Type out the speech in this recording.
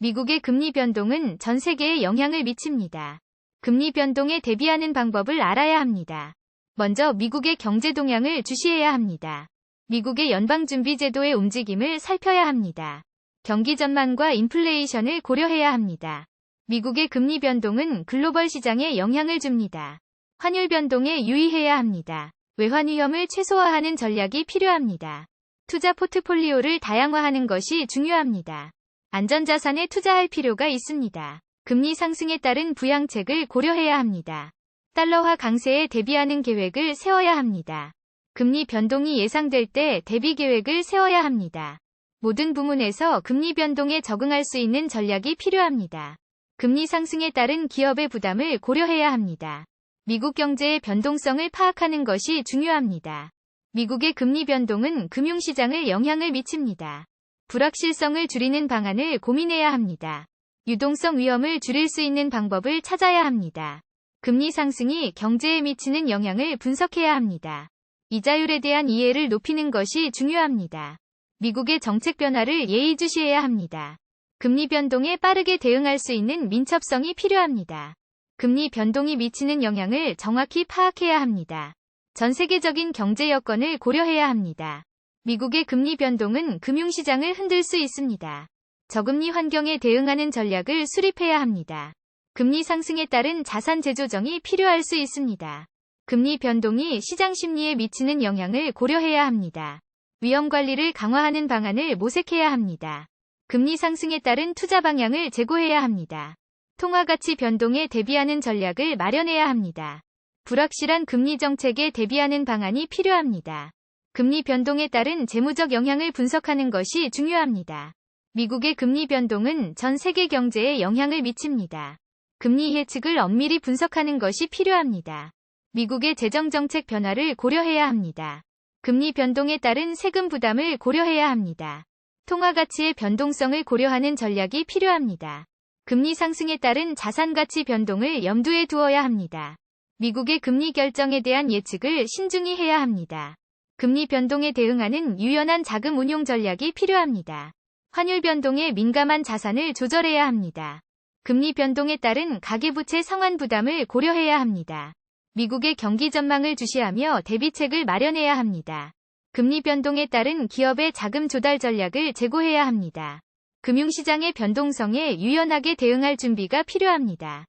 미국의 금리 변동은 전 세계에 영향을 미칩니다. 금리 변동에 대비하는 방법을 알아야 합니다. 먼저 미국의 경제 동향을 주시해야 합니다. 미국의 연방준비제도의 움직임을 살펴야 합니다. 경기 전망과 인플레이션을 고려해야 합니다. 미국의 금리 변동은 글로벌 시장에 영향을 줍니다. 환율 변동에 유의해야 합니다. 외환 위험을 최소화하는 전략이 필요합니다. 투자 포트폴리오를 다양화하는 것이 중요합니다. 안전자산에 투자할 필요가 있습니다. 금리 상승에 따른 부양책을 고려해야 합니다. 달러화 강세에 대비하는 계획을 세워야 합니다. 금리 변동이 예상될 때 대비 계획을 세워야 합니다. 모든 부문에서 금리 변동에 적응할 수 있는 전략이 필요합니다. 금리 상승에 따른 기업의 부담을 고려해야 합니다. 미국 경제의 변동성을 파악하는 것이 중요합니다. 미국의 금리 변동은 금융시장을 영향을 미칩니다. 불확실성을 줄이는 방안을 고민해야 합니다. 유동성 위험을 줄일 수 있는 방법을 찾아야 합니다. 금리 상승이 경제에 미치는 영향을 분석해야 합니다. 이자율에 대한 이해를 높이는 것이 중요합니다. 미국의 정책 변화를 예의주시해야 합니다. 금리 변동에 빠르게 대응할 수 있는 민첩성이 필요합니다. 금리 변동이 미치는 영향을 정확히 파악해야 합니다. 전 세계적인 경제 여건을 고려해야 합니다. 미국의 금리 변동은 금융시장을 흔들 수 있습니다. 저금리 환경에 대응하는 전략을 수립해야 합니다. 금리 상승에 따른 자산 재조정이 필요할 수 있습니다. 금리 변동이 시장 심리에 미치는 영향을 고려해야 합니다. 위험 관리를 강화하는 방안을 모색해야 합니다. 금리 상승에 따른 투자 방향을 제고해야 합니다. 통화 가치 변동에 대비하는 전략을 마련해야 합니다. 불확실한 금리 정책에 대비하는 방안이 필요합니다. 금리 변동에 따른 재무적 영향을 분석하는 것이 중요합니다. 미국의 금리 변동은 전 세계 경제에 영향을 미칩니다. 금리 예측을 엄밀히 분석하는 것이 필요합니다. 미국의 재정정책 변화를 고려해야 합니다. 금리 변동에 따른 세금 부담을 고려해야 합니다. 통화 가치의 변동성을 고려하는 전략이 필요합니다. 금리 상승에 따른 자산 가치 변동을 염두에 두어야 합니다. 미국의 금리 결정에 대한 예측을 신중히 해야 합니다. 금리 변동에 대응하는 유연한 자금 운용 전략이 필요합니다. 환율 변동에 민감한 자산을 조절해야 합니다. 금리 변동에 따른 가계부채 상환 부담을 고려해야 합니다. 미국의 경기 전망을 주시하며 대비책을 마련해야 합니다. 금리 변동에 따른 기업의 자금 조달 전략을 제고해야 합니다. 금융시장의 변동성에 유연하게 대응할 준비가 필요합니다.